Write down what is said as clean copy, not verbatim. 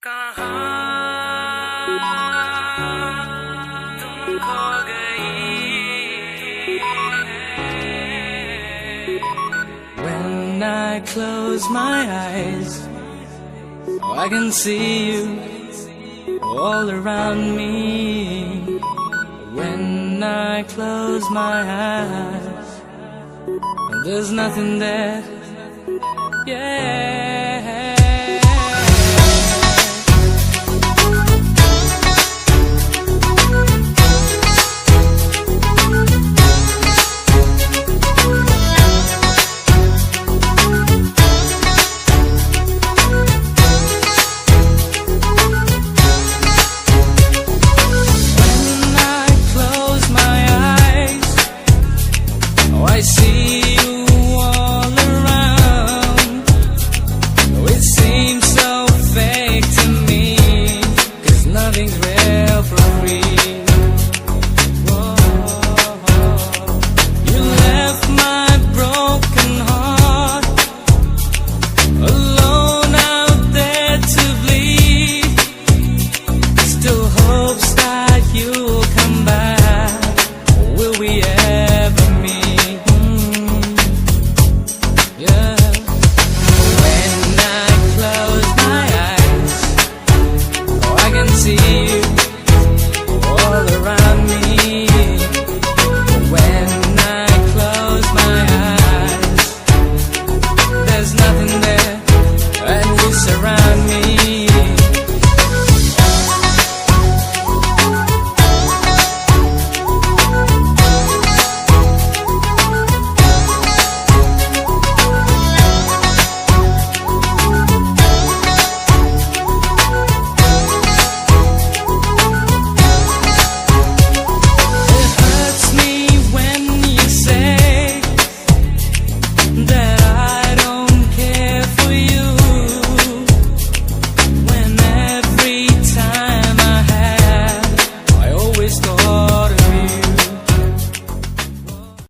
कहाँ तुम खो गई है। When I close my eyes, I can see you all around me. When I close my eyes, there's nothing there, yeah.